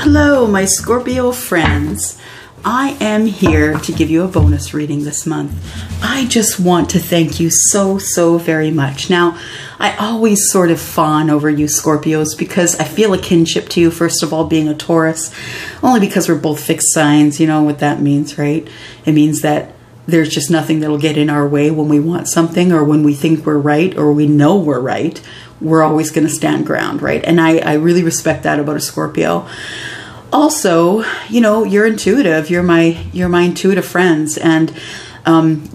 Hello, my Scorpio friends. I am here to give you a bonus reading this month. I just want to thank you so very much. Now, I always sort of fawn over you Scorpios because I feel a kinship to you, first of all, being a Taurus, only because we're both fixed signs. You know what that means, right? It means that there's just nothing that'll get in our way when we want something or when we think we're right or we know we're right. We're always going to stand ground, right? And I really respect that about a Scorpio. Also, you know, you're intuitive. You're my intuitive friends, and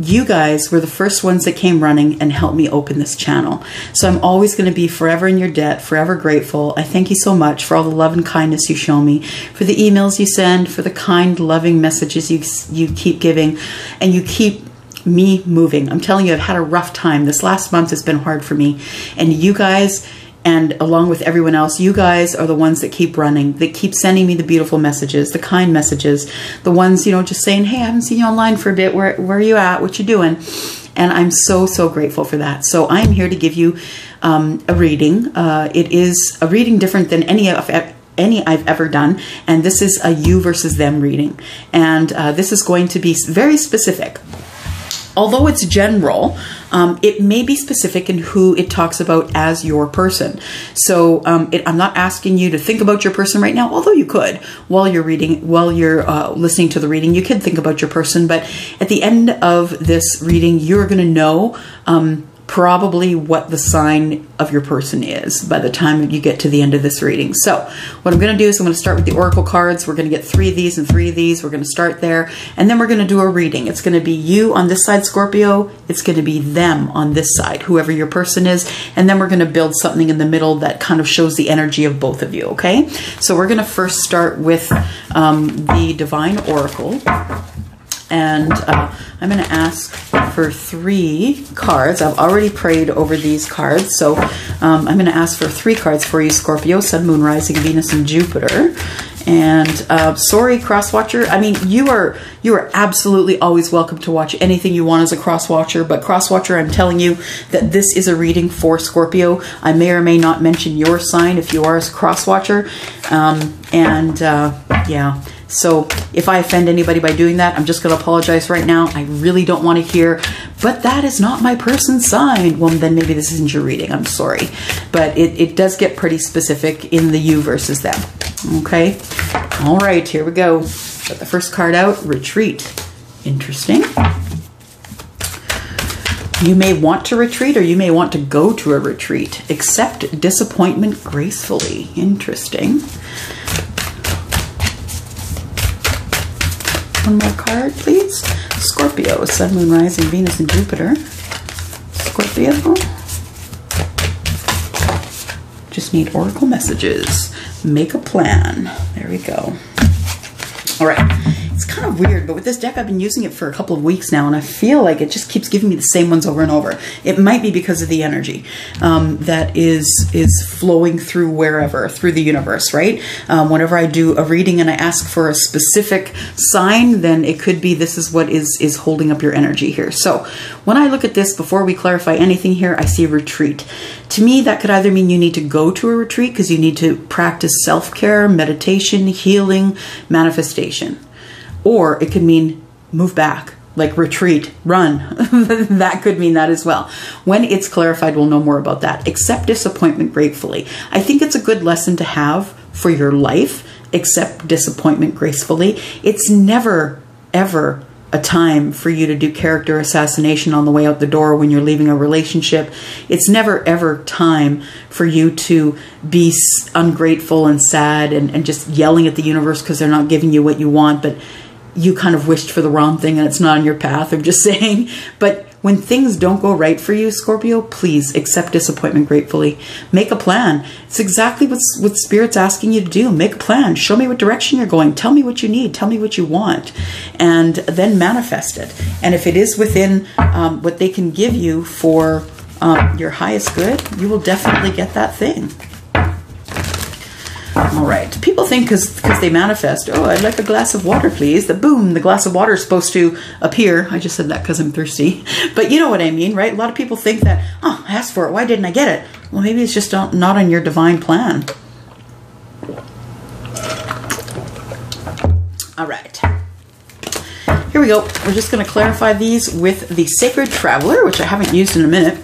you guys were the first ones that came running and helped me open this channel. So I'm always going to be forever in your debt, forever grateful. I thank you so much for all the love and kindness you show me, for the emails you send, for the kind, loving messages you keep giving, and you keep me moving. I'm telling you, I've had a rough time. This last month has been hard for me, and you guys, and along with everyone else, you guys are the ones that keep running, that keep sending me the beautiful messages, the kind messages, the ones, you know, just saying, hey, I haven't seen you online for a bit. Where are you at? What you doing? And I'm so grateful for that. So I'm here to give you a reading. It is a reading different than any I've ever done. And this is a you versus them reading. And this is going to be very specific. Although it's general, it may be specific in who it talks about as your person. So I'm not asking you to think about your person right now, although you could while you're reading, while you're listening to the reading, you could think about your person. But at the end of this reading, you're going to know probably what the sign of your person is by the time you get to the end of this reading. So what I'm going to do is I'm going to start with the oracle cards. We're going to get 3 of these and 3 of these. We're going to start there, and then we're going to do a reading. It's going to be you on this side, Scorpio. It's going to be them on this side, whoever your person is, and then we're going to build something in the middle that kind of shows the energy of both of you, okay? So we're going to first start with the Divine Oracle. And I'm going to ask for 3 cards. I've already prayed over these cards. So I'm going to ask for 3 cards for you, Scorpio, Sun, Moon, Rising, Venus, and Jupiter. And sorry, cross-watcher. I mean, you are absolutely always welcome to watch anything you want as a cross-watcher. But cross-watcher, I'm telling you that this is a reading for Scorpio. I may or may not mention your sign if you are a cross-watcher. Yeah. So if I offend anybody by doing that, I'm just going to apologize right now. I really don't want to hear, but that is not my person's sign. Well, then maybe this isn't your reading. I'm sorry. But it does get pretty specific in the you versus them. Okay. All right, here we go. Got the first card out, retreat. Interesting. You may want to retreat or you may want to go to a retreat. Accept disappointment gracefully. Interesting. One more card, please. Scorpio, Sun, Moon, Rising, Venus, and Jupiter. Scorpio. Just need oracle messages. Make a plan. There we go. All right. It's kind of weird, but with this deck, I've been using it for a couple of weeks now, and I feel like it just keeps giving me the same ones over and over. It might be because of the energy that is flowing through wherever, through the universe, right? Whenever I do a reading and I ask for a specific sign, then it could be this is what is holding up your energy here. So when I look at this, before we clarify anything here, I see retreat. To me, that could either mean you need to go to a retreat because you need to practice self-care, meditation, healing, manifestation. Or it could mean move back, like retreat, run. That could mean that as well. When it's clarified, we'll know more about that. Accept disappointment gratefully. I think it's a good lesson to have for your life. Accept disappointment gracefully. It's never, ever a time for you to do character assassination on the way out the door when you're leaving a relationship. It's never, ever time for you to be ungrateful and sad and just yelling at the universe because they're not giving you what you want, but you kind of wished for the wrong thing and it's not on your path. I'm just saying. But when things don't go right for you, Scorpio, please accept disappointment gratefully. Make a plan. It's exactly what Spirit's asking you to do. Make a plan. Show me what direction you're going. Tell me what you need. Tell me what you want. And then manifest it. And if it is within what they can give you for your highest good, you will definitely get that thing. All right. People think because they manifest, oh, I'd like a glass of water, please. Boom, the glass of water is supposed to appear. I just said that because I'm thirsty. But you know what I mean, right? A lot of people think that, oh, I asked for it. Why didn't I get it? Well, maybe it's just not on your divine plan. here we go. We're just going to clarify these with the Sacred Traveler, which I haven't used in a minute.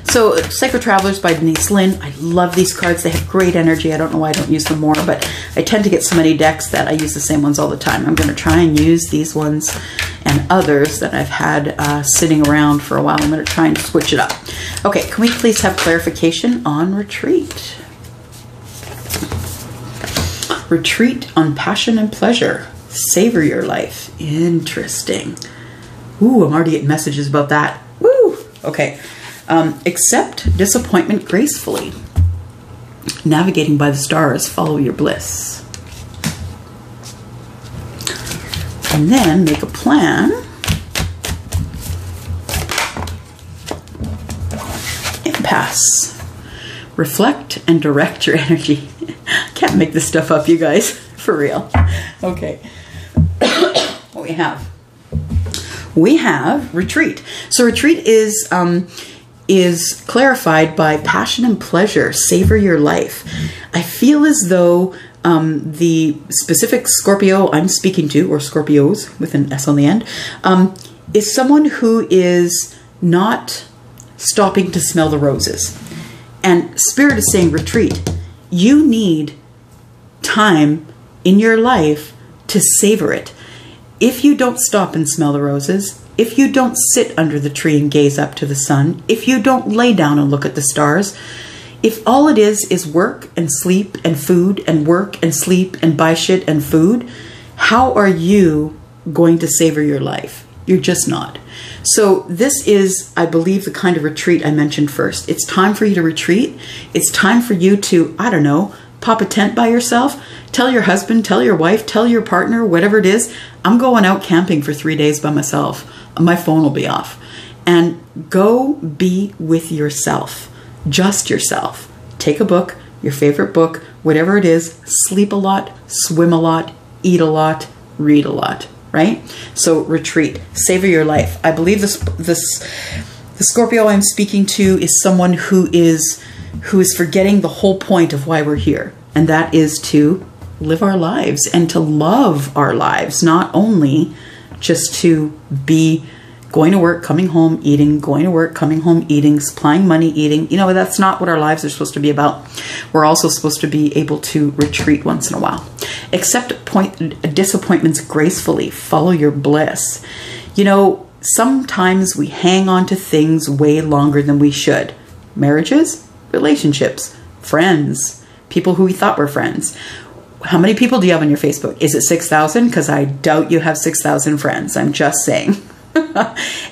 So Sacred Travelers by Denise Linn. I love these cards. They have great energy. I don't know why I don't use them more, but I tend to get so many decks that I use the same ones all the time. I'm going to try and use these ones and others that I've had sitting around for a while. I'm going to try and switch it up. Okay, can we please have clarification on retreat? Retreat on passion and pleasure. Savor your life. Interesting. Ooh, I'm already getting messages about that. Woo! Okay. Accept disappointment gracefully. Navigating by the stars, follow your bliss. And then make a plan. Impasse. Reflect and direct your energy. Can't make this stuff up, you guys. For real. Okay. What we have? We have retreat. So retreat is clarified by passion and pleasure. Savor your life. I feel as though the specific Scorpio I'm speaking to, or Scorpios with an S on the end, is someone who is not stopping to smell the roses. And Spirit is saying retreat. You need time in your life to savor it. If you don't stop and smell the roses, if you don't sit under the tree and gaze up to the sun, if you don't lay down and look at the stars, if all it is work and sleep and food and work and sleep and buy shit and food, how are you going to savor your life? You're just not. So this is, I believe, the kind of retreat I mentioned first. It's time for you to retreat. It's time for you to, I don't know, pop a tent by yourself. Tell your husband, tell your wife, tell your partner, whatever it is, I'm going out camping for 3 days by myself. My phone will be off. And go be with yourself. Just yourself. Take a book, your favorite book, whatever it is, sleep a lot, swim a lot, eat a lot, read a lot, right? So retreat, savor your life. I believe the Scorpio I'm speaking to is someone who is forgetting the whole point of why we're here. And that is to live our lives and to love our lives, not only just to be going to work, coming home, eating, going to work, coming home, eating, supplying money, eating. You know, that's not what our lives are supposed to be about. We're also supposed to be able to retreat once in a while. Accept disappointments gracefully. Follow your bliss. You know, sometimes we hang on to things way longer than we should. Marriages, relationships, friends, people who we thought were friends. How many people do you have on your Facebook? Is it 6,000? Because I doubt you have 6,000 friends. I'm just saying.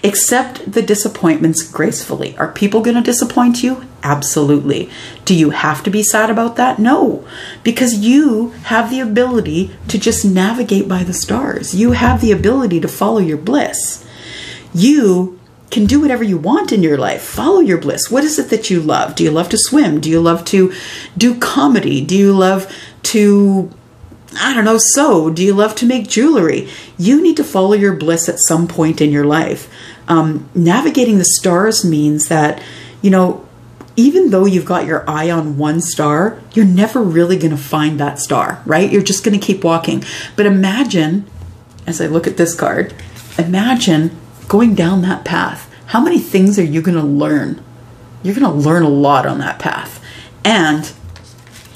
Accept the disappointments gracefully. Are people going to disappoint you? Absolutely. Do you have to be sad about that? No, because you have the ability to just navigate by the stars. You have the ability to follow your bliss. You can do whatever you want in your life. Follow your bliss. What is it that you love? Do you love to swim? Do you love to do comedy? Do you love to, I don't know, sew? Do you love to make jewelry? You need to follow your bliss at some point in your life. Navigating the stars means that, you know, even though you've got your eye on one star, you're never really going to find that star, right? You're just going to keep walking. But imagine, as I look at this card, imagine going down that path. How many things are you going to learn? You're going to learn a lot on that path. And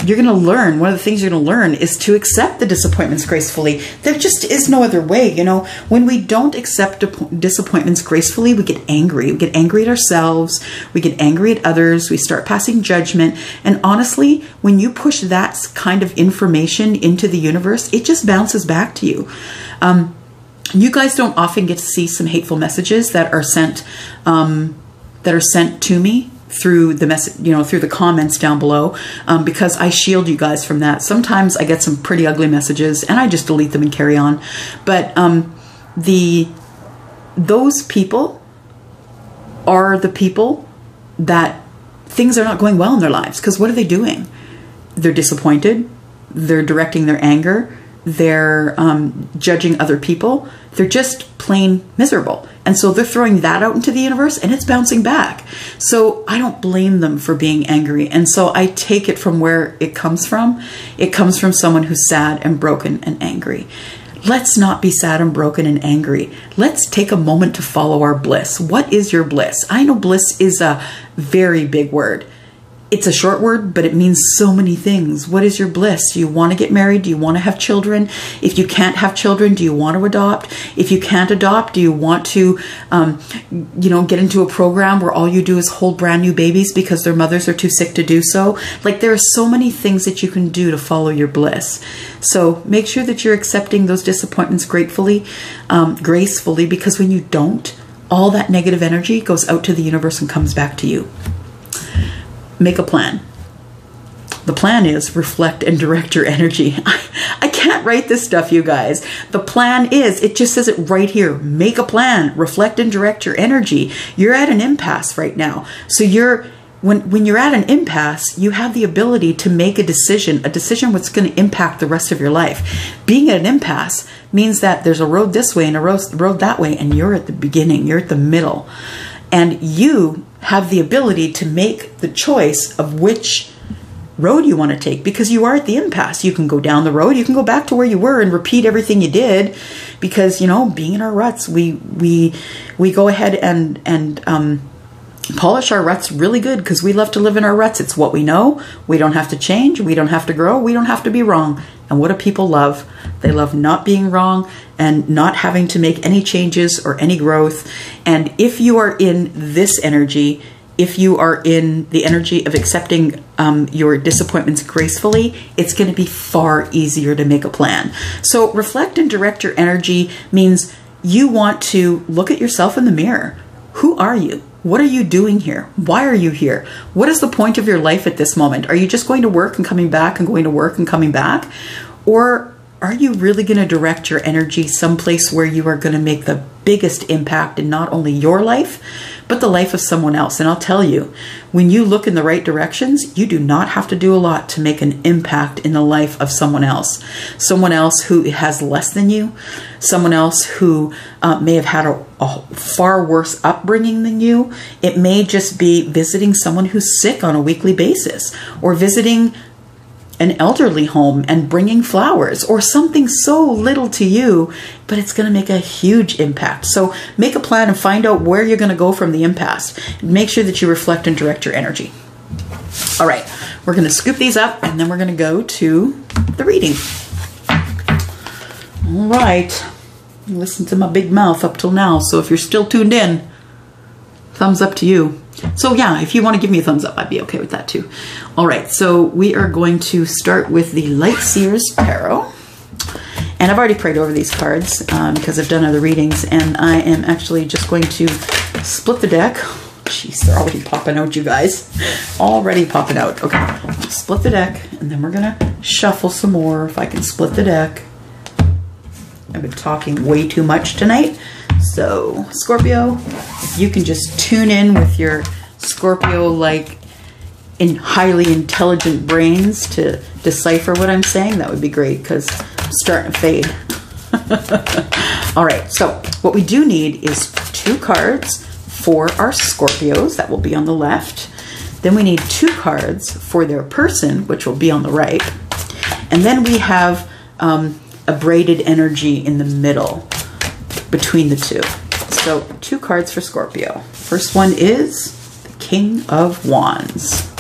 you're going to learn, one of the things you're going to learn is to accept the disappointments gracefully. There just is no other way. You know, when we don't accept disappointments gracefully, we get angry. We get angry at ourselves. We get angry at others. We start passing judgment. And honestly, when you push that kind of information into the universe, it just bounces back to you. You guys don't often get to see some hateful messages that are sent to me through the message, you know, through the comments down below, because I shield you guys from that. Sometimes I get some pretty ugly messages and I just delete them and carry on. But those people are the people that things are not going well in their lives. Because what are they doing? They're disappointed. They're directing their anger. They're judging other people. They're just plain miserable. And so they're throwing that out into the universe and it's bouncing back. So I don't blame them for being angry. And so I take it from where it comes from. It comes from someone who's sad and broken and angry. let's not be sad and broken and angry. Let's take a moment to follow our bliss. What is your bliss? I know bliss is a very big word. It's a short word, but it means so many things. What is your bliss? Do you want to get married? Do you want to have children? If you can't have children, do you want to adopt? If you can't adopt, do you want to, get into a program where all you do is hold brand new babies because their mothers are too sick to do so? Like, there are so many things that you can do to follow your bliss. So make sure that you're accepting those disappointments gracefully, because when you don't, all that negative energy goes out to the universe and comes back to you. Make a plan. The plan is reflect and direct your energy. I can't write this stuff, you guys. The plan is, it just says it right here. Make a plan, reflect and direct your energy. You're at an impasse right now. So when you're at an impasse, you have the ability to make a decision that's going to impact the rest of your life. Being at an impasse means that there's a road this way and a road that way, and you're at the beginning, you're at the middle. And you have the ability to make the choice of which road you want to take, because you are at the impasse. You can go down the road, you can go back to where you were and repeat everything you did, because, being in our ruts, we go ahead and polish our ruts really good, because we love to live in our ruts. It's what we know. We don't have to change. We don't have to grow. We don't have to be wrong. And what do people love? They love not being wrong and not having to make any changes or any growth. And if you are in this energy, if you are in the energy of accepting your disappointments gracefully, it's going to be far easier to make a plan. So reflect and direct your energy means you want to look at yourself in the mirror. Who are you? What are you doing here? Why are you here? What is the point of your life at this moment? Are you just going to work and coming back and going to work and coming back? Or are you really going to direct your energy someplace where you are going to make the biggest impact in not only your life, but the life of someone else? And I'll tell you, when you look in the right directions, you do not have to do a lot to make an impact in the life of someone else who has less than you, someone else who may have had a far worse upbringing than you. It may just be visiting someone who's sick on a weekly basis, or visiting an elderly home and bringing flowers, or something so little to you, but it's going to make a huge impact. So make a plan and find out where you're going to go from the impasse. Make sure that you reflect and direct your energy. All right, we're going to scoop these up, and then we're going to go to the reading. All right, listen to my big mouth up till now. So if you're still tuned in, thumbs up to you. So yeah, if you want to give me a thumbs up, I'd be okay with that too. All right, so we are going to start with the Light Seers Tarot. And I've already prayed over these cards because I've done other readings, and I am actually just going to split the deck. Jeez, they're already popping out, you guys. Already popping out. Okay, split the deck, and then we're going to shuffle some more if I can split the deck. I've been talking way too much tonight. So, Scorpio, if you can just tune in with your Scorpio-like highly intelligent brains to decipher what I'm saying, that would be great, because I'm starting to fade. All right, so what we do need is 2 cards for our Scorpios. That will be on the left. Then we need 2 cards for their person, which will be on the right. And then we have a braided energy in the middle between the 2. So 2 cards for Scorpio. First one is the King of Wands.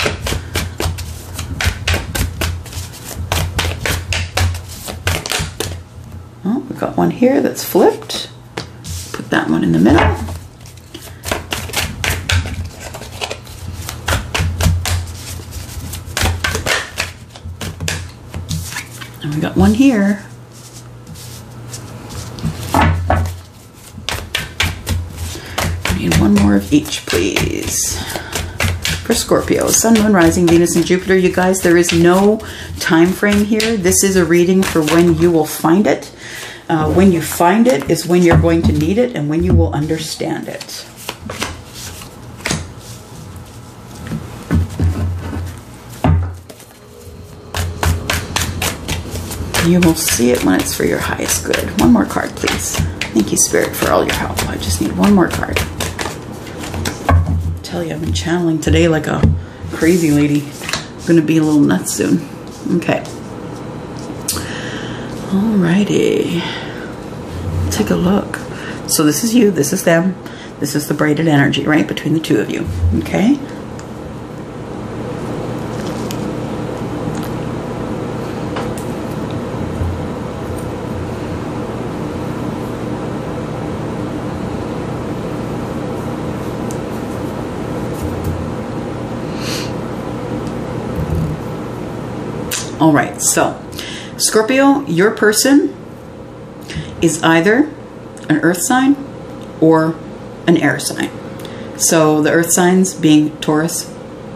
Oh, we've got one here that's flipped. Put that one in the middle. And we got one here. One more of each, please. For Scorpio, Sun, Moon, Rising, Venus, and Jupiter, you guys, there is no time frame here. This is a reading for when you will find it. When you find it is when you're going to need it and when you will understand it. You will see it when it's for your highest good. One more card, please. Thank you, Spirit, for all your help. I just need one more card. I tell you, I've been channeling today like a crazy lady. I'm going to be a little nuts soon. Okay. Alrighty. take a look. So this is you, this is them, this is the braided energy, right, between the two of you, okay? All right, so Scorpio, your person is either an earth sign or an air sign. So the earth signs being Taurus,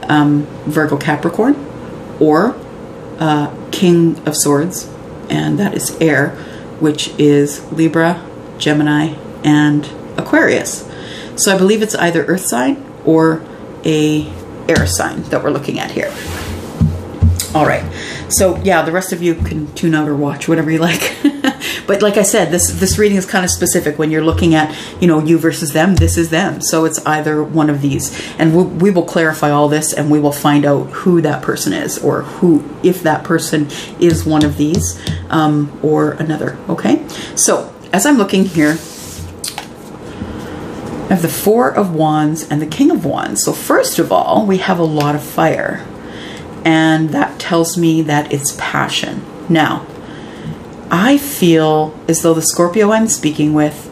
Virgo, Capricorn, or King of Swords, and that is air, which is Libra, Gemini, and Aquarius. So I believe it's either earth sign or a air sign that we're looking at here. All right, so yeah, the rest of you can tune out or watch, whatever you like. But like I said, this reading is kind of specific. When you're looking at, you know, you versus them, this is them. So it's either one of these. And we will clarify all this, and we will find out who that person is, or who, if that person is one of these or another, okay? So as I'm looking here, I have the Four of Wands and the King of Wands. So first of all, we have a lot of fire. And that tells me that it's passion. Now, I feel as though the Scorpio I'm speaking with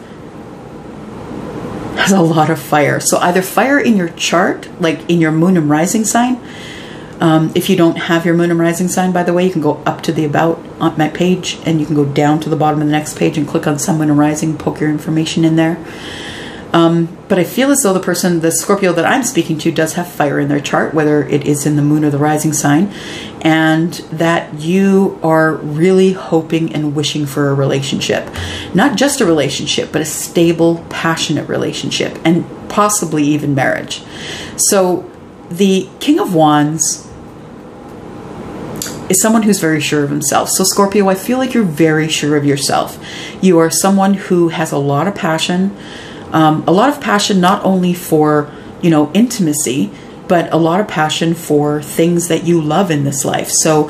has a lot of fire. So either fire in your chart, like in your moon and rising sign. If you don't have your moon and rising sign, by the way, you can go up to the About on my page, and you can go down to the bottom of the next page and click on Sun, Moon, and Rising, poke your information in there. But I feel as though the person, the Scorpio that I'm speaking to, does have fire in their chart, whether it is in the moon or the rising sign, and that you are really hoping and wishing for a relationship. Not just a relationship, but a stable, passionate relationship, and possibly even marriage. So the King of Wands is someone who's very sure of himself. So Scorpio, I feel like you're very sure of yourself. You are someone who has a lot of passion. Not only for, you know, intimacy, but a lot of passion for things that you love in this life. So,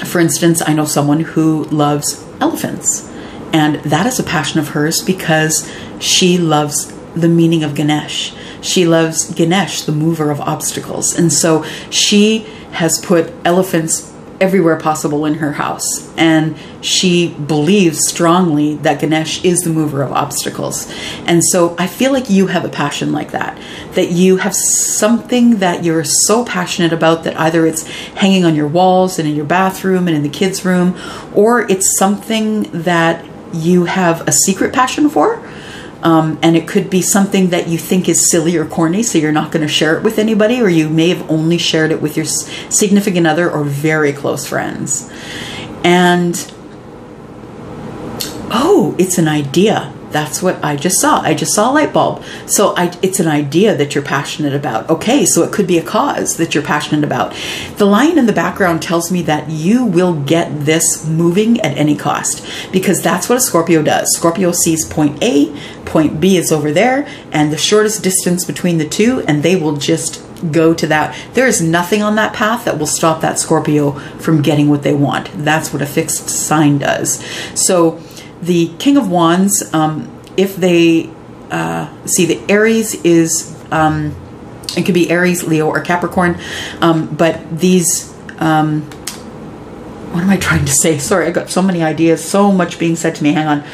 for instance, I know someone who loves elephants, and that is a passion of hers because she loves the meaning of Ganesh. She loves Ganesh, the mover of obstacles. And so she has put elephants everywhere possible in her house, and she believes strongly that Ganesh is the mover of obstacles. And so I feel like you have a passion like that, that you have something that you're so passionate about that either it's hanging on your walls and in your bathroom and in the kids' room, or it's something that you have a secret passion for. And it could be something that you think is silly or corny, so you're not going to share it with anybody, or you may have only shared it with your significant other or very close friends. And, oh, it's an idea. That's what I just saw. I just saw a light bulb. So it's an idea that you're passionate about. Okay, so it could be a cause that you're passionate about. The lion in the background tells me that you will get this moving at any cost, because that's what a Scorpio does. Scorpio sees point A, point B is over there, and the shortest distance between the two, and they will just go to that. There is nothing on that path that will stop that Scorpio from getting what they want. That's what a fixed sign does. So the King of Wands, if they see, the Aries is, it could be Aries, Leo, or Capricorn, but these, what am I trying to say? Sorry, I got so many ideas, so much being said to me. Hang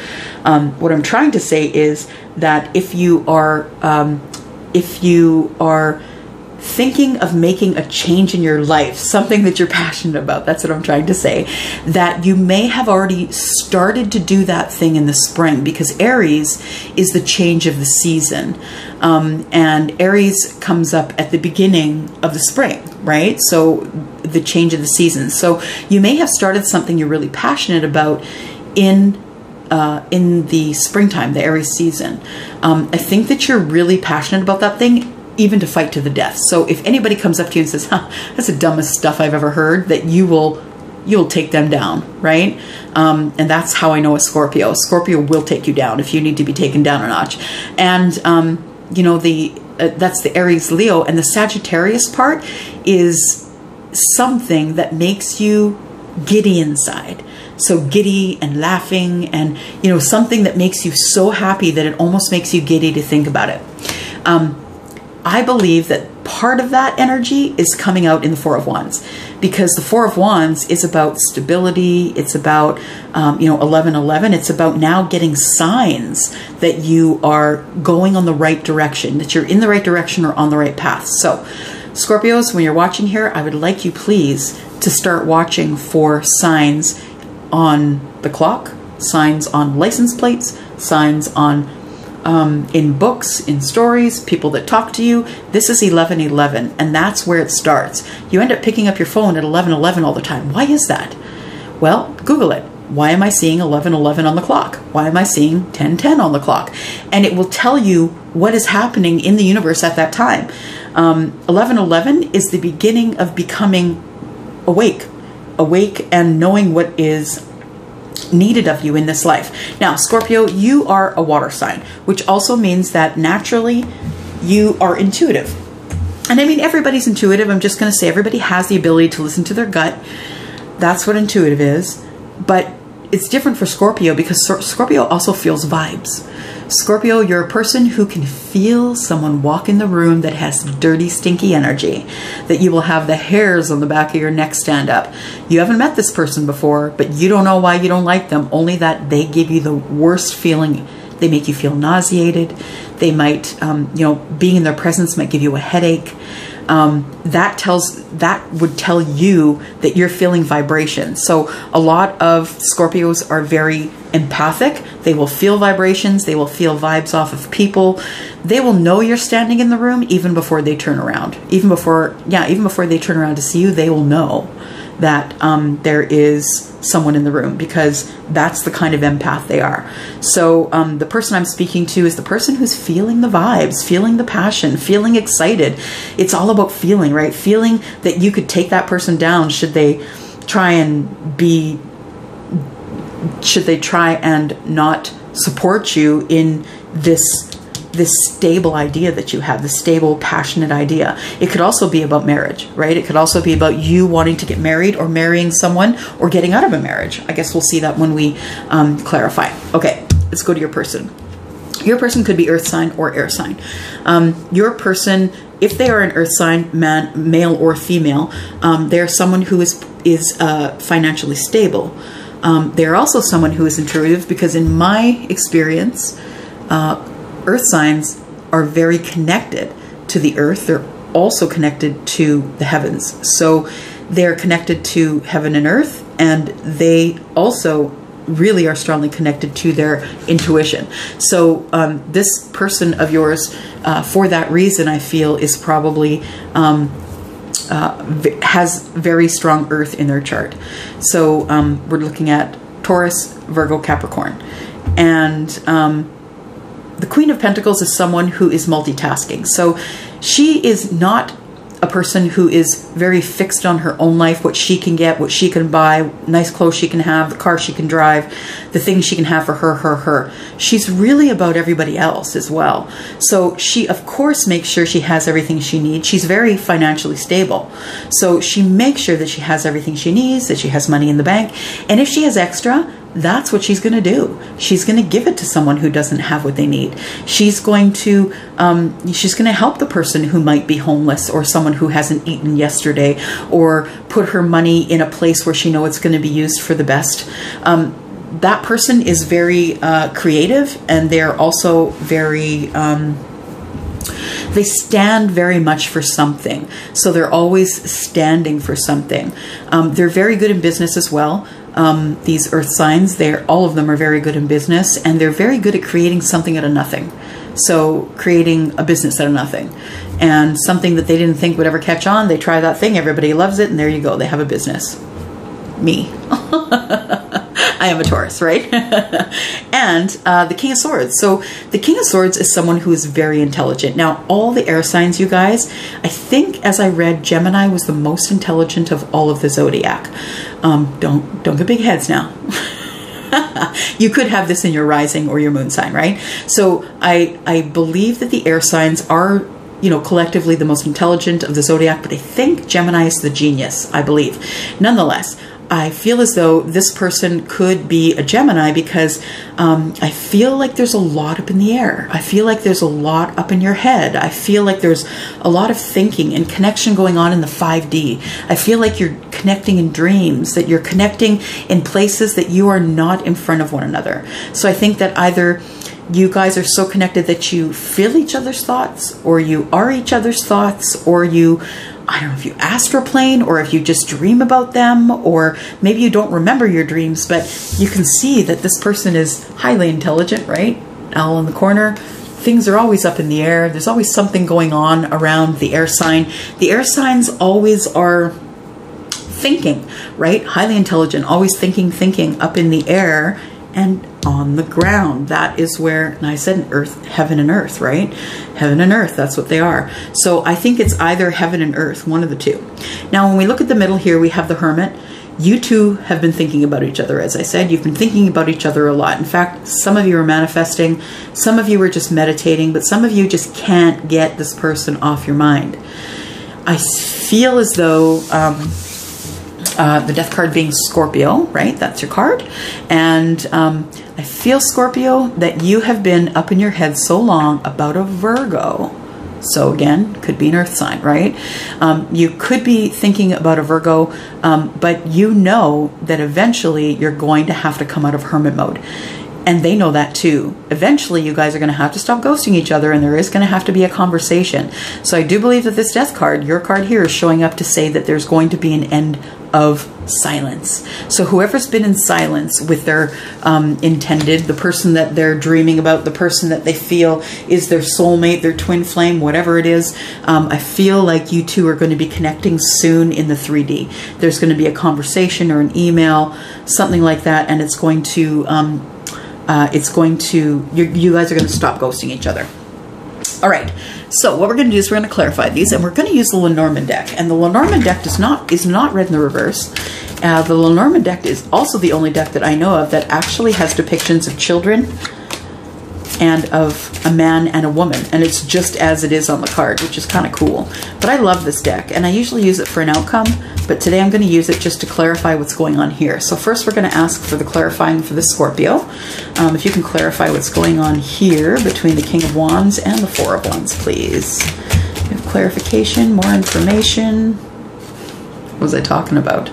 on. What I'm trying to say is that if you are thinking of making a change in your life, something that you're passionate about, that's what I'm trying to say, that you may have already started to do that thing in the spring, because Aries is the change of the season. And Aries comes up at the beginning of the spring, right? So the change of the season. So you may have started something you're really passionate about in the springtime, the Aries season. I think that you're really passionate about that thing, even to fight to the death. So if anybody comes up to you and says, huh, that's the dumbest stuff I've ever heard, that you'll take them down, right? And that's how I know a Scorpio. Scorpio will take you down if you need to be taken down a notch. And, you know, that's the Aries Leo, and the Sagittarius part is something that makes you giddy inside. so giddy and laughing, and, you know, something that makes you so happy that it almost makes you giddy to think about it. I believe that part of that energy is coming out in the Four of Wands, because the Four of Wands is about stability. It's about, you know, 1111. It's about now getting signs that you are going on the right direction, that you're in the right direction or on the right path. So Scorpios, when you're watching here, I would like you please to start watching for signs on the clock, signs on license plates, signs on in books, in stories, people that talk to you. This is 1111, and that's where it starts. You end up picking up your phone at 1111 all the time. Why is that? Well, Google it. Why am I seeing 1111 on the clock? Why am I seeing 1010 on the clock? And it will tell you what is happening in the universe at that time. 1111 is the beginning of becoming awake and knowing what is needed of you in this life. Now, Scorpio, you are a water sign, which also means that naturally you are intuitive. And I mean, everybody's intuitive. I'm just going to say everybody has the ability to listen to their gut. That's what intuitive is. But it's different for Scorpio, because Scorpio also feels vibes. Scorpio, you're a person who can feel someone walk in the room that has dirty, stinky energy, that you will have the hairs on the back of your neck stand up. You haven't met this person before, but you don't know why you don't like them, only that they give you the worst feeling. They make you feel nauseated. They might, you know, being in their presence might give you a headache. That would tell you that you're feeling vibration. So a lot of Scorpios are very empathic. They will feel vibrations. They will feel vibes off of people. They will know you're standing in the room even before they turn around. Even before they turn around to see you, they will know that there is someone in the room, because that's the kind of empath they are. So the person I'm speaking to is the person who's feeling the vibes, feeling the passion, feeling excited. It's all about feeling, right? Feeling that you could take that person down should they try and not support you in this stable idea that you have, this stable, passionate idea. It could also be about marriage, right? It could also be about you wanting to get married, or marrying someone, or getting out of a marriage. I guess we'll see that when we clarify. Okay, let's go to your person. Your person could be earth sign or air sign. Your person, if they are an earth sign, male or female, they're someone who is financially stable. They're also someone who is intuitive, because in my experience, earth signs are very connected to the earth. They're also connected to the heavens. So they're connected to heaven and earth, and they also really are strongly connected to their intuition. So this person of yours, for that reason, I feel is probably has very strong earth in their chart. So we're looking at Taurus, Virgo, Capricorn. And the Queen of Pentacles is someone who is multitasking. So she is not a person who is very fixed on her own life, what she can get, what she can buy, nice clothes she can have, the car she can drive, the things she can have for her. She's really about everybody else as well. So she, of course, makes sure she has everything she needs. She's very financially stable. So she makes sure that she has everything she needs, that she has money in the bank. And if she has extra, that's what she's going to do. She's going to give it to someone who doesn't have what they need. She's going to help the person who might be homeless, or someone who hasn't eaten yesterday, or put her money in a place where she knows it's going to be used for the best. That person is very creative, and they're also very, they stand very much for something. So they're always standing for something. They're very good in business as well. These earth signs, all of them are very good in business, and they're very good at creating something out of nothing. So creating a business out of nothing, and something that they didn't think would ever catch on. They try that thing, everybody loves it, and there you go. They have a business. Me. I am a Taurus, right? And the King of Swords. So the King of Swords is someone who is very intelligent. Now, all the air signs, you guys, I think as I read, Gemini was the most intelligent of all of the zodiac. Don't get big heads now. You could have this in your rising or your moon sign, right? So I believe that the air signs are, you know, collectively the most intelligent of the zodiac, but I think Gemini is the genius, I believe. Nonetheless, I feel as though this person could be a Gemini because I feel like there's a lot up in the air. I feel like there's a lot up in your head. I feel like there's a lot of thinking and connection going on in the 5D. I feel like you're connecting in dreams, that you're connecting in places that you are not in front of one another. So I think that either you guys are so connected that you feel each other's thoughts, or you are each other's thoughts, or you, I don't know if you astroplane, or if you just dream about them, or maybe you don't remember your dreams, but you can see that this person is highly intelligent, right? Owl in the corner. Things are always up in the air. There's always something going on around the air sign. The air signs always are thinking, right? Highly intelligent, always thinking up in the air and on the ground. That is where, and I said earth, heaven and earth, right? Heaven and earth, that's what they are. So I think it's either heaven and earth, one of the two. Now, when we look at the middle here, we have the Hermit. You two have been thinking about each other, as I said. You've been thinking about each other a lot. In fact, some of you are manifesting, some of you are just meditating, but some of you just can't get this person off your mind. I feel as though the death card being Scorpio, right? That's your card. And I feel, Scorpio, that you have been up in your head so long about a Virgo. So again, could be an earth sign, right? You could be thinking about a Virgo, but you know that eventually you're going to have to come out of hermit mode. And they know that too. Eventually, you guys are going to have to stop ghosting each other, and there is going to have to be a conversation. So I do believe that this death card, your card here, is showing up to say that there's going to be an end of silence. So whoever's been in silence with their intended, the person that they're dreaming about, the person that they feel is their soulmate, their twin flame, whatever it is, I feel like you two are going to be connecting soon in the 3D. There's going to be a conversation or an email, something like that, and it's going to you guys are going to stop ghosting each other. All right, so what we're going to do is we're going to clarify these, and we're going to use the Lenormand deck. And the Lenormand deck is not read in the reverse. The Lenormand deck is also the only deck that I know of that actually has depictions of children and of a man and a woman, and it's just as it is on the card, which is kind of cool. But I love this deck, and I usually use it for an outcome, but today I'm going to use it just to clarify what's going on here. So first we're going to ask for the clarifying for the Scorpio. If you can clarify what's going on here between the King of Wands and the Four of Wands, please. We have clarification, more information. What was I talking about?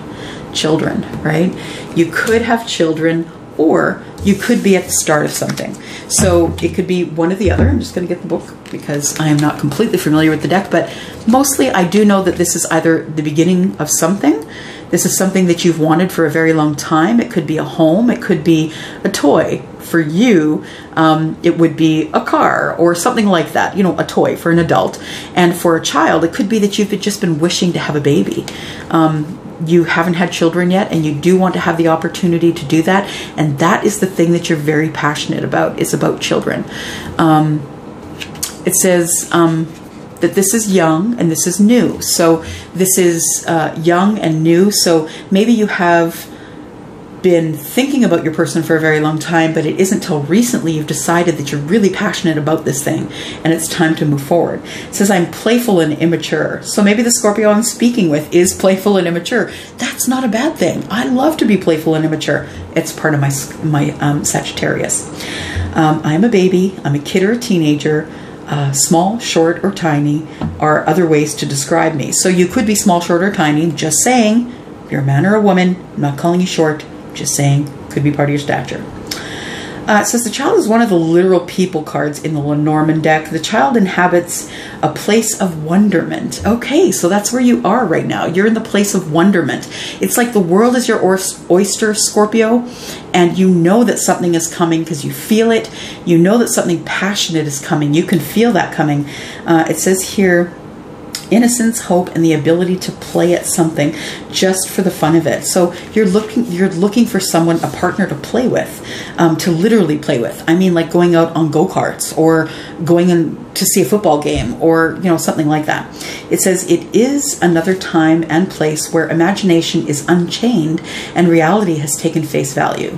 Children, right? You could have children, or you could be at the start of something. So it could be one or the other. I'm just going to get the book because I am not completely familiar with the deck, but mostly I do know that this is either the beginning of something. This is something that you've wanted for a very long time. It could be a home. It could be a toy. For you, it would be a car or something like that, you know, a toy for an adult. And for a child, it could be that you've just been wishing to have a baby. You haven't had children yet, and you do want to have the opportunity to do that. And that is the thing that you're very passionate about, is about children. It says that this is young and this is new. So this is young and new. So maybe you have been thinking about your person for a very long time, but it isn't till recently you've decided that you're really passionate about this thing and it's time to move forward. It says, I'm playful and immature. So maybe the Scorpio I'm speaking with is playful and immature. That's not a bad thing. I love to be playful and immature. It's part of my Sagittarius. I'm a baby, I'm a kid or a teenager. Small, short, or tiny are other ways to describe me. So you could be small, short, or tiny. Just saying, if you're a man or a woman, I'm not calling you short. Just saying, could be part of your stature. It says the child is one of the literal people cards in the Lenormand deck. The child inhabits a place of wonderment. Okay, so that's where you are right now. You're in the place of wonderment. It's like the world is your oyster, Scorpio, and you know that something is coming because you feel it. You know that something passionate is coming. You can feel that coming. It says here, innocence, hope, and the ability to play at something just for the fun of it. So you're looking for someone, a partner to play with, to literally play with. I mean, like going out on go-karts or going in to see a football game or, you know, something like that. It says it is another time and place where imagination is unchained and reality has taken face value.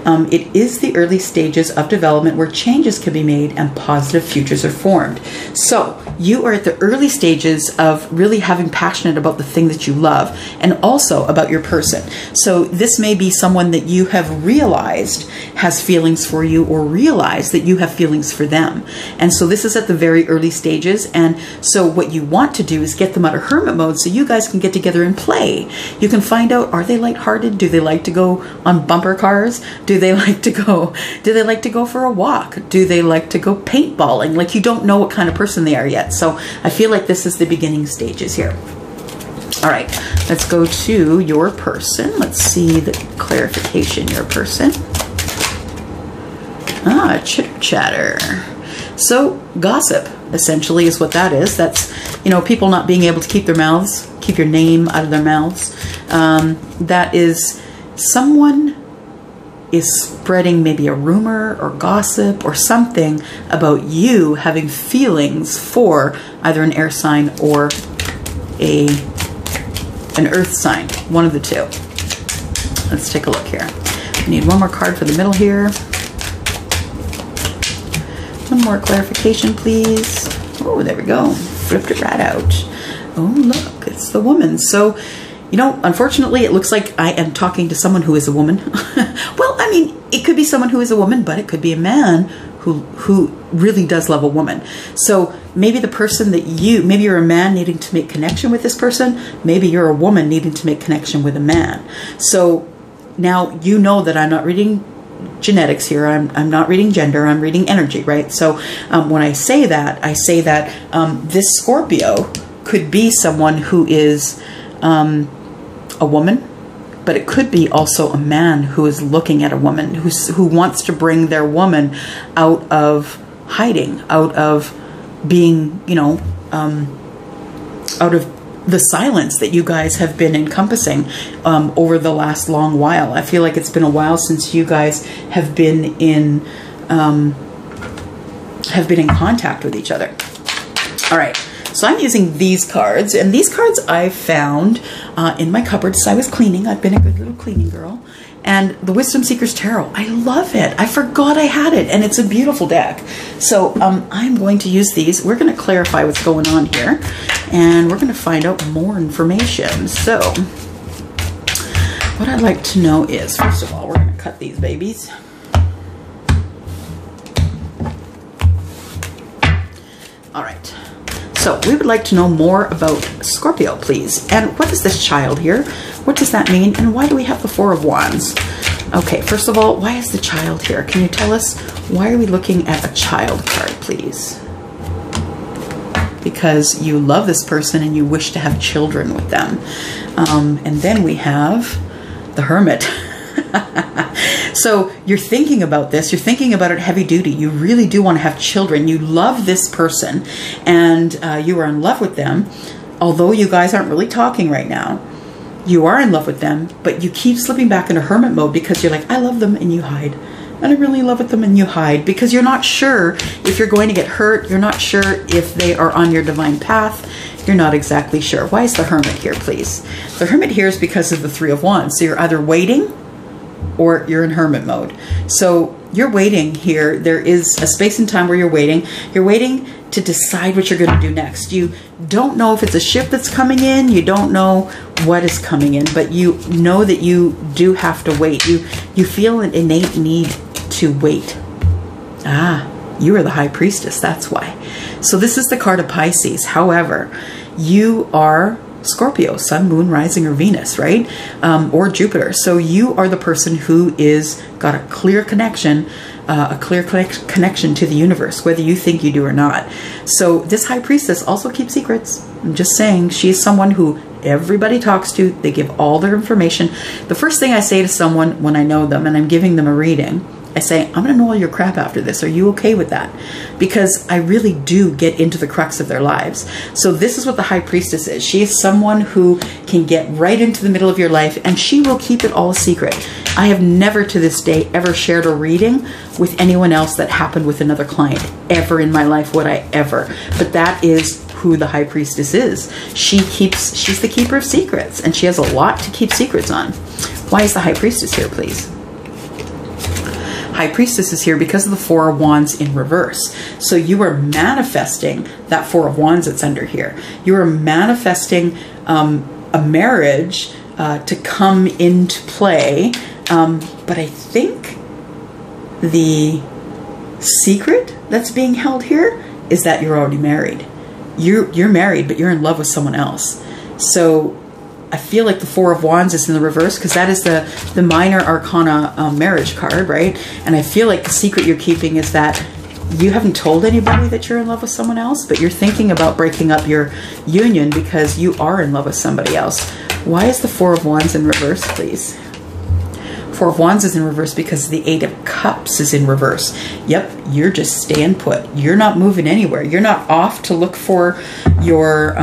It is the early stages of development where changes can be made and positive futures are formed. So you are at the early stages of really having passionate about the thing that you love and also about your person. So this may be someone that you have realized has feelings for you or realize that you have feelings for them. And so this is at the very early stages. And so what you want to do is get them out of hermit mode so you guys can get together and play. You can find out, are they lighthearted? Do they like to go on bumper cars? Do they like to go for a walk? Do they like to go paintballing? Like, you don't know what kind of person they are yet. So I feel like this is the beginning stages here. All right, let's go to your person. Let's see the clarification, your person. Ah, chitter chatter. So gossip essentially is what that is. That's, you know, people not being able to keep their mouths, keep your name out of their mouths. That is someone is spreading maybe a rumor or gossip or something about you having feelings for either an air sign or an earth sign, one of the two. Let's take a look here. We need one more card for the middle here. One more clarification, please. Oh, there we go. Flipped it right out. Oh, look, it's the woman. So, you know, unfortunately, it looks like I am talking to someone who is a woman. Well, I mean, it could be someone who is a woman, but it could be a man who really does love a woman. So maybe the person that maybe you're a man needing to make connection with this person. Maybe you're a woman needing to make connection with a man. So now you know that I'm not reading genetics here. I'm not reading gender. I'm reading energy, right? So when I say that this Scorpio could be someone who is a woman, but it could be also a man who is looking at a woman who wants to bring their woman out of hiding, out of being, you know, out of the silence that you guys have been encompassing over the last long while. I feel like it's been a while since you guys have been in contact with each other. All right. So I'm using these cards, and these cards I found in my cupboard as I was cleaning. I've been a good little cleaning girl. And the Wisdom Seekers Tarot, I love it. I forgot I had it, and it's a beautiful deck. So I'm going to use these. We're going to clarify what's going on here, and we're going to find out more information. So what I'd like to know is, first of all, we're going to cut these babies. All right. So we would like to know more about Scorpio, please. And what is this child here? What does that mean? And why do we have the Four of Wands? Okay, first of all, why is the child here? Can you tell us why are we looking at a child card, please? Because you love this person and you wish to have children with them. And then we have the Hermit. So you're thinking about this, you're thinking about it heavy duty. You really do want to have children. You love this person and you are in love with them. Although you guys aren't really talking right now, you are in love with them, but you keep slipping back into hermit mode because you're like, I love them, and you hide. And I really love them, and you hide because you're not sure if you're going to get hurt. You're not sure if they are on your divine path. You're not exactly sure. Why is the Hermit here, please? The Hermit here is because of the Three of Wands. So you're either waiting or you're in hermit mode. So you're waiting here. There is a space and time where you're waiting. You're waiting to decide what you're going to do next. You don't know if it's a ship that's coming in. You don't know what is coming in, but you know that you do have to wait. You feel an innate need to wait. Ah, you are the High Priestess. That's why. So this is the card of Pisces. However, you are Scorpio, Sun, Moon, Rising, or Venus, right? Or Jupiter. So you are the person who is got a clear connection to the universe, whether you think you do or not. So this High Priestess also keeps secrets. I'm just saying, she is someone who everybody talks to. They give all their information. The first thing I say to someone when I know them and I'm giving them a reading, I say, I'm going to know all your crap after this. Are you okay with that? Because I really do get into the crux of their lives. So this is what the High Priestess is. She is someone who can get right into the middle of your life, and she will keep it all a secret. I have never to this day ever shared a reading with anyone else that happened with another client. Ever in my life would I ever. But that is who the High Priestess is. She's the keeper of secrets, and she has a lot to keep secrets on. Why is the High Priestess here, please? High Priestess is here because of the Four of Wands in reverse. So you are manifesting that Four of Wands that's under here. You are manifesting a marriage to come into play. But I think the secret that's being held here is that you're already married. You're married, but you're in love with someone else. So I feel like the Four of Wands is in the reverse because that is the minor arcana marriage card, right? And I feel like the secret you're keeping is that you haven't told anybody that you're in love with someone else, but you're thinking about breaking up your union because you are in love with somebody else. Why is the Four of Wands in reverse, please? Four of Wands is in reverse because the Eight of Cups is in reverse. Yep, you're just staying put. You're not moving anywhere. You're not off to look for your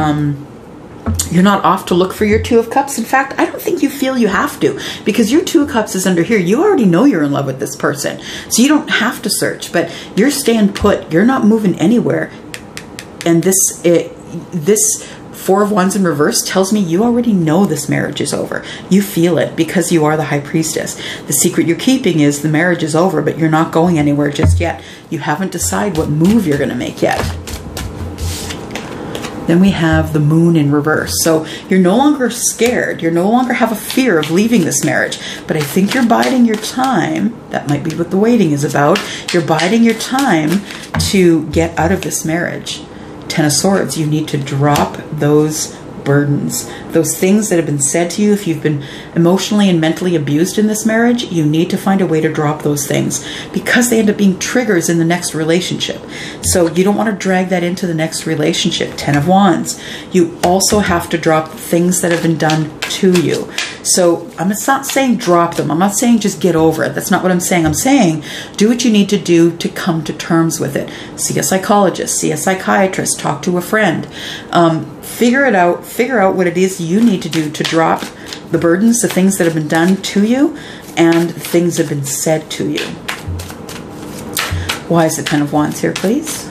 Two of Cups. In fact, I don't think you feel you have to because your Two of Cups is under here. You already know you're in love with this person. So you don't have to search, but you're staying put. You're not moving anywhere. And this Four of Wands in reverse tells me you already know this marriage is over. You feel it because you are the High Priestess. The secret you're keeping is the marriage is over, but you're not going anywhere just yet. You haven't decided what move you're going to make yet. Then we have the Moon in reverse. So you're no longer scared. You no longer have a fear of leaving this marriage. But I think you're biding your time. That might be what the waiting is about. You're biding your time to get out of this marriage. Ten of Swords, you need to drop those burdens, those things that have been said to you. If you've been emotionally and mentally abused in this marriage, you need to find a way to drop those things because they end up being triggers in the next relationship. So you don't want to drag that into the next relationship. Ten of Wands. You also have to drop things that have been done to you. So I'm not saying drop them. I'm not saying just get over it. That's not what I'm saying. I'm saying do what you need to do to come to terms with it. See a psychologist, see a psychiatrist, talk to a friend. Figure it out. Figure out what it is you need to do to drop the burdens, the things that have been done to you, and the things that have been said to you. Why is the Ten of Wands here, please?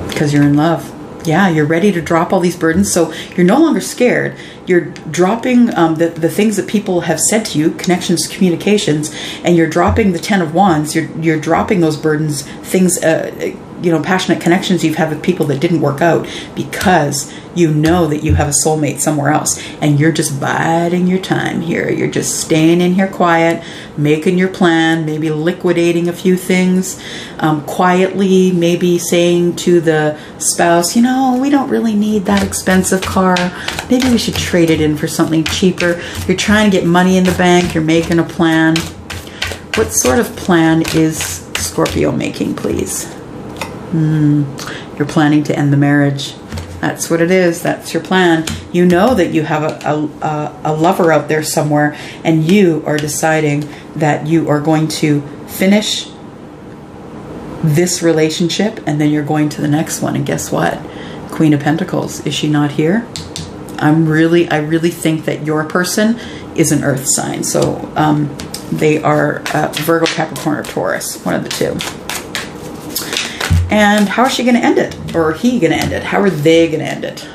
Because you're in love. Yeah, you're ready to drop all these burdens. So you're no longer scared. You're dropping the things that people have said to you, connections, communications, and you're dropping the Ten of Wands. You're dropping those burdens, things, passionate connections you've had with people that didn't work out because you know that you have a soulmate somewhere else and you're just biding your time here. You're just staying in here quiet, making your plan, maybe liquidating a few things quietly, maybe saying to the spouse, we don't really need that expensive car. Maybe we should trade it in for something cheaper. You're trying to get money in the bank. You're making a plan. What sort of plan is Scorpio making, please? You're planning to end the marriage. That's what it is. That's your plan. You know that you have a lover out there somewhere, and you are deciding that you are going to finish this relationship, and then you're going to the next one. And guess what? Queen of Pentacles. Is she not here? I really think that your person is an earth sign. So they are Virgo, Capricorn, or Taurus. One of the two. And how is she going to end it? Or he going to end it? How are they going to end it?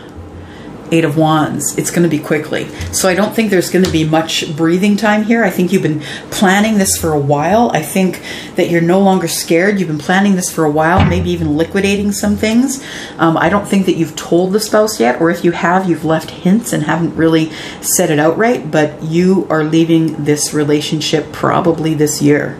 Eight of Wands. It's going to be quickly. So I don't think there's going to be much breathing time here. I think you've been planning this for a while. I think that you're no longer scared. You've been planning this for a while, maybe even liquidating some things. I don't think that you've told the spouse yet, or if you have, you've left hints and haven't really said it outright, but you are leaving this relationship probably this year.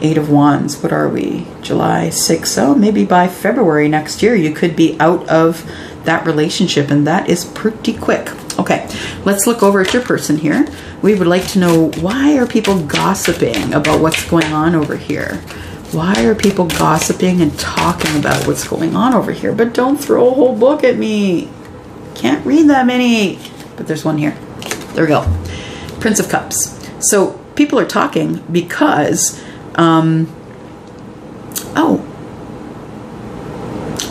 Eight of Wands. What are we? July 6th. Oh, maybe by February next year you could be out of that relationship, and that is pretty quick. Okay, let's look over at your person here. We would like to know, why are people gossiping about what's going on over here? Why are people gossiping and talking about what's going on over here? But don't throw a whole book at me. Can't read that many. But there's one here. There we go. Prince of Cups. So people are talking because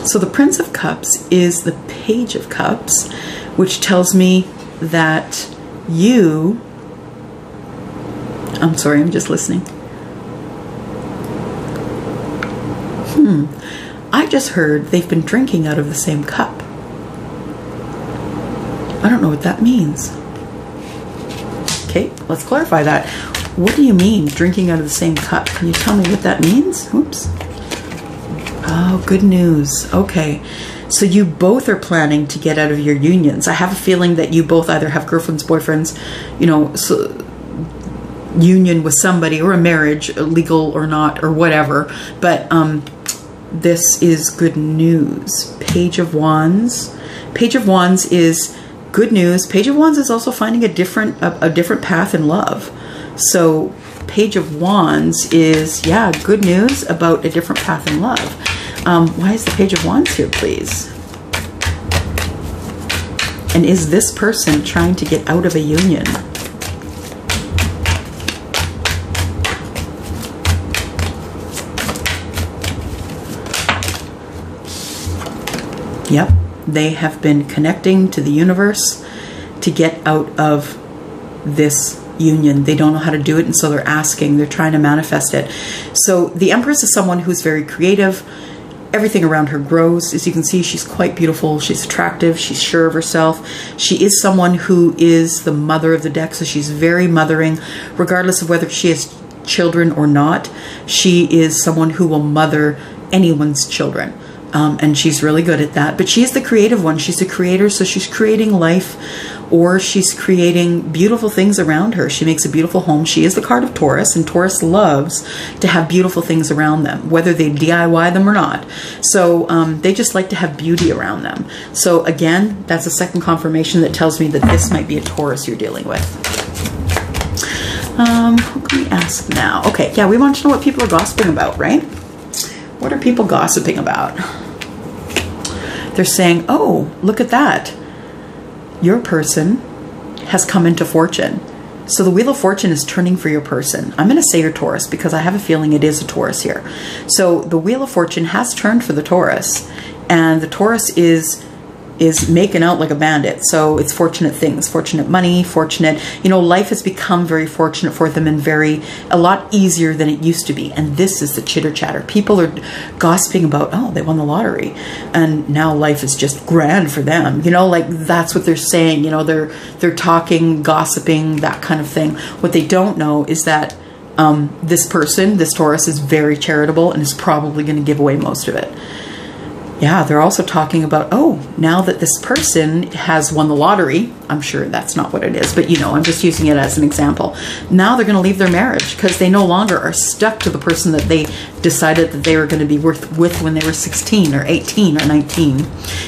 so the Prince of Cups is the Page of Cups, which tells me that you, I'm sorry, I'm just listening. I just heard they've been drinking out of the same cup. I don't know what that means. Okay, let's clarify that. What do you mean, drinking out of the same cup? Can you tell me what that means? Oops. Oh, good news. Okay. So you both are planning to get out of your unions. I have a feeling that you both either have girlfriends, boyfriends, you know, union with somebody, or a marriage, legal or not, or whatever. But this is good news. Page of Wands. Page of Wands is good news. Page of Wands is also finding a different path in love. So Page of Wands is, yeah, good news about a different path in love. Why is the Page of Wands here, please? And is this person trying to get out of a union? Yep, they have been connecting to the universe to get out of this union. They don't know how to do it, and so they're asking, they're trying to manifest it. So the Empress is someone who's very creative. Everything around her grows. As you can see, she's quite beautiful. She's attractive. She's sure of herself. She is someone who is the mother of the deck, so she's very mothering, regardless of whether she has children or not. She is someone who will mother anyone's children. And she's really good at that. But she's the creative one. She's the creator, so she's creating life, or she's creating beautiful things around her. She makes a beautiful home. She is the card of Taurus, and Taurus loves to have beautiful things around them, whether they DIY them or not. So they just like to have beauty around them. So again, that's a second confirmation that tells me that this might be a Taurus you're dealing with. Who can we ask now? Okay, yeah, we want to know what people are gossiping about, right? What are people gossiping about? They're saying, oh, look at that. Your person has come into fortune. So the Wheel of Fortune is turning for your person. I'm going to say your Taurus because I have a feeling it is a Taurus here. So the Wheel of Fortune has turned for the Taurus, and the Taurus is making out like a bandit. So it's fortunate things, fortunate money, fortunate, you know, life has become very fortunate for them, and a lot easier than it used to be. And this is the chitter chatter. People are gossiping about, oh, they won the lottery and now life is just grand for them. You know, like that's what they're saying. You know, they're talking, gossiping, that kind of thing. What they don't know is that this person, this Taurus, is very charitable and is probably going to give away most of it. Yeah, they're also talking about, oh, now that this person has won the lottery, I'm sure that's not what it is, but you know, I'm just using it as an example. Now they're going to leave their marriage because they no longer are stuck to the person that they decided that they were going to be with when they were 16 or 18 or 19.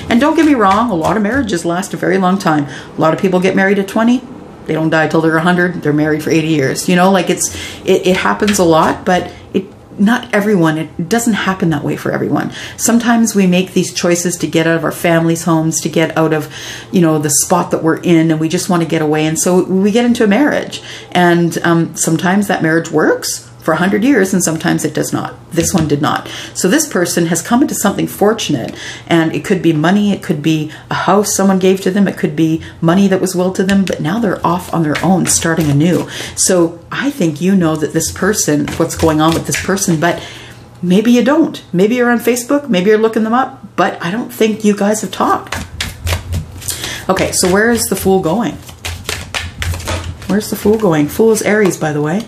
And don't get me wrong, a lot of marriages last a very long time. A lot of people get married at 20. They don't die till they're 100. They're married for 80 years. You know, like it happens a lot, but not everyone, it doesn't happen that way for everyone. Sometimes we make these choices to get out of our families' homes, to get out of, you know, the spot that we're in, and we just want to get away. And so we get into a marriage, and sometimes that marriage works for 100 years, and sometimes it does not. This one did not. So this person has come into something fortunate, and it could be money, it could be a house someone gave to them, it could be money that was willed to them, but now they're off on their own, starting anew. So I think you know that this person, what's going on with this person, but maybe you don't. Maybe you're on Facebook, maybe you're looking them up, but I don't think you guys have talked. Okay, so where is the Fool going? Where's the Fool going? Fool is Aries, by the way.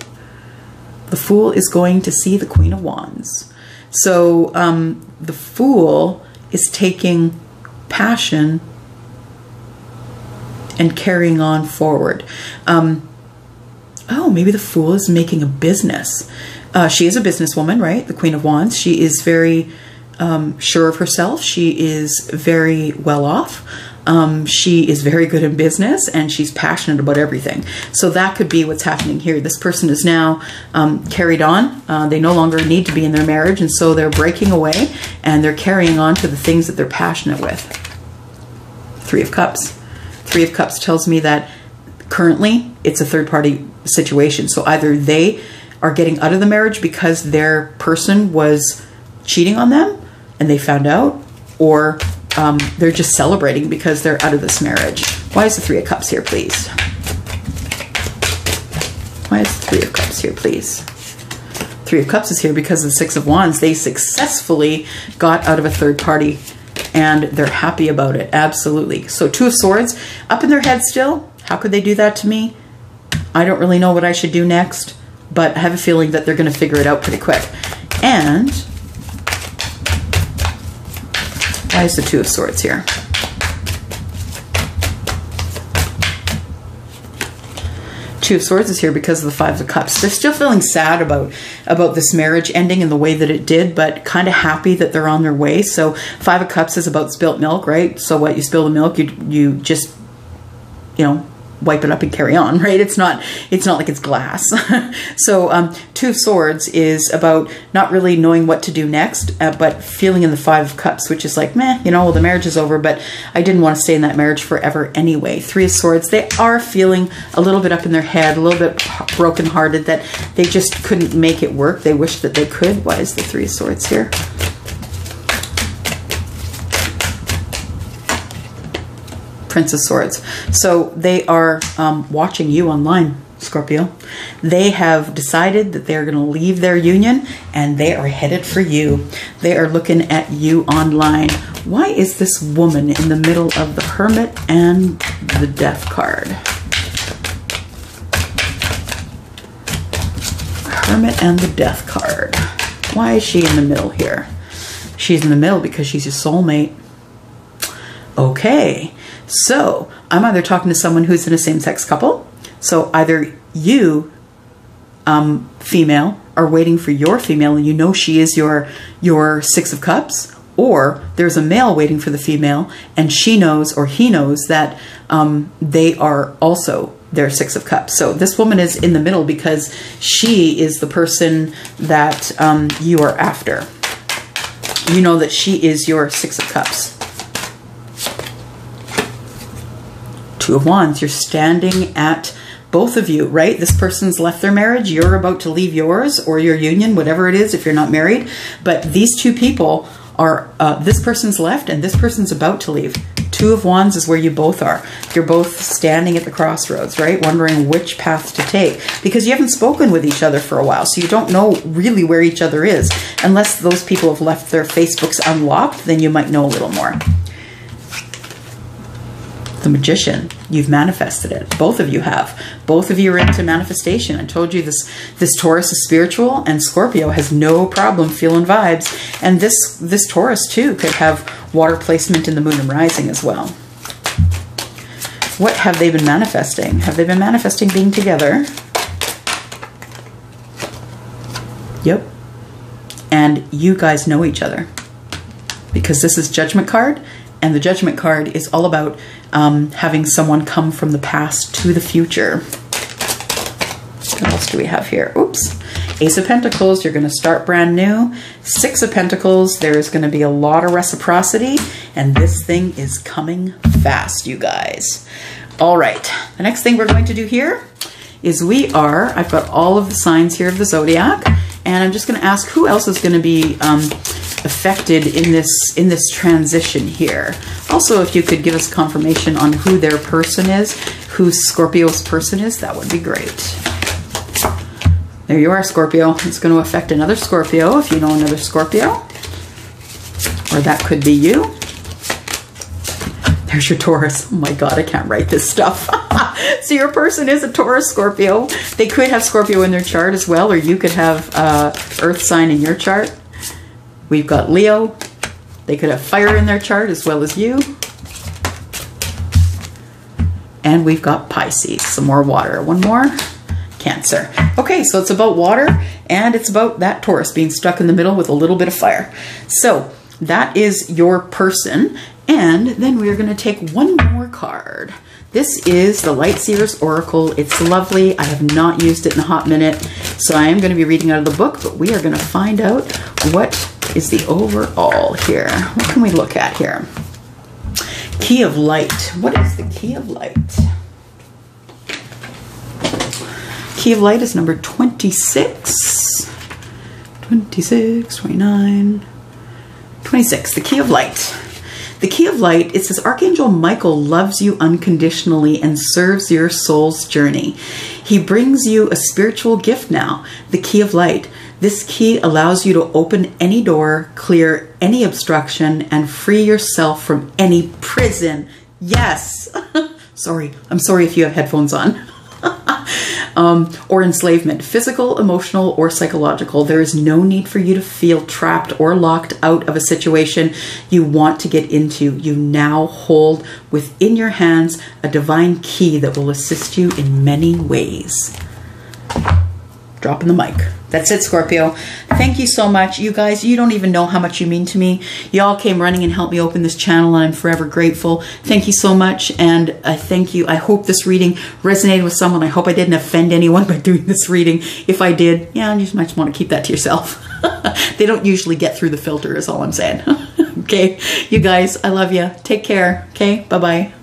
The Fool is going to see the Queen of Wands. So the Fool is taking passion and carrying on forward. Oh, maybe the Fool is making a business. She is a businesswoman, right? The Queen of Wands. She is very sure of herself. She is very well off. She is very good in business, and she's passionate about everything. So that could be what's happening here. This person is now carried on. They no longer need to be in their marriage, and so they're breaking away, and they're carrying on to the things that they're passionate with. Three of Cups. Three of Cups tells me that currently it's a third-party situation. So either they are getting out of the marriage because their person was cheating on them and they found out, or they're just celebrating because they're out of this marriage. Why is the Three of Cups here, please? Why is the Three of Cups here, please? Three of Cups is here because of the Six of Wands. They successfully got out of a third party, and they're happy about it. Absolutely. So Two of Swords, up in their head still. How could they do that to me? I don't really know what I should do next, but I have a feeling that they're going to figure it out pretty quick. And why is the Two of Swords here? Two of Swords is here because of the Five of Cups. They're still feeling sad about this marriage ending in the way that it did, but kind of happy that they're on their way. So Five of Cups is about spilt milk, right? So what, you spill the milk, you just, you know, wipe it up and carry on, right? It's not like it's glass. So Two of Swords is about not really knowing what to do next, but feeling in the Five of Cups, which is like, meh, you know, well, the marriage is over, but I didn't want to stay in that marriage forever anyway. Three of Swords, they are feeling a little bit up in their head, a little bit brokenhearted that they just couldn't make it work. They wish that they could. Why is the Three of Swords here? Prince of Swords. So they are watching you online, Scorpio. They have decided that they're going to leave their union and they are headed for you. They are looking at you online. Why is this woman in the middle of the Hermit and the Death card? Hermit and the Death card. Why is she in the middle here? She's in the middle because she's your soulmate. Okay. So I'm either talking to someone who's in a same-sex couple. So either you, female, are waiting for your female and you know she is your Six of Cups, or there's a male waiting for the female and she knows or he knows that they are also their Six of Cups. So this woman is in the middle because she is the person that you are after. You know that she is your Six of Cups. Two of Wands, you're standing at both of you, right? This person's left their marriage. You're about to leave yours or your union, whatever it is, if you're not married. But these two people are, this person's left and this person's about to leave. Two of Wands is where you both are. You're both standing at the crossroads, right? Wondering which path to take because you haven't spoken with each other for a while. So you don't know really where each other is. Unless those people have left their Facebooks unlocked, then you might know a little more. The Magician, you've manifested it. Both of you have. Both of you are into manifestation. I told you this Taurus is spiritual and Scorpio has no problem feeling vibes. And this Taurus too could have water placement in the moon and rising as well. What have they been manifesting? Have they been manifesting being together? Yep. And you guys know each other because this is Judgment card. And the Judgment card is all about having someone come from the past to the future. What else do we have here? Oops. Ace of Pentacles, you're going to start brand new. Six of Pentacles, there is going to be a lot of reciprocity. And this thing is coming fast, you guys. All right. The next thing we're going to do here is I've got all of the signs here of the Zodiac. And I'm just going to ask who else is going to be affected in this transition here. Also, if you could give us confirmation on who their person is, who Scorpio's person is, that would be great. There you are, Scorpio. It's going to affect another Scorpio if you know another Scorpio. Or that could be you. There's your Taurus. Oh my God, I can't write this stuff. So your person is a Taurus, Scorpio. They could have Scorpio in their chart as well, or you could have Earth sign in your chart. We've got Leo. They could have fire in their chart as well as you. And we've got Pisces, some more water. One more, Cancer. Okay, so it's about water and it's about that Taurus being stuck in the middle with a little bit of fire. So that is your person. And then we're going to take one more card. This is the Light Seer's Oracle. It's lovely. I have not used it in a hot minute, so I am going to be reading out of the book, but we are going to find out what is the overall here. What can we look at here? Key of Light. What is the Key of Light? Key of Light is number 26. 26, 29, 26. The Key of Light. The Key of Light, it says, Archangel Michael loves you unconditionally and serves your soul's journey. He brings you a spiritual gift now, the Key of Light. This key allows you to open any door, clear any obstruction, and free yourself from any prison. Yes. Sorry. I'm sorry if you have headphones on. Or enslavement, physical, emotional, or psychological. There is no need for you to feel trapped or locked out of a situation you want to get into. You now hold within your hands a divine key that will assist you in many ways. Dropping the mic. That's it, Scorpio. Thank you so much. You guys, you don't even know how much you mean to me. Y'all came running and helped me open this channel, and I'm forever grateful. Thank you so much, and I thank you. I hope this reading resonated with someone. I hope I didn't offend anyone by doing this reading. If I did, yeah, you might just want to keep that to yourself. They don't usually get through the filter is all I'm saying. Okay, you guys, I love you. Take care. Okay, bye-bye.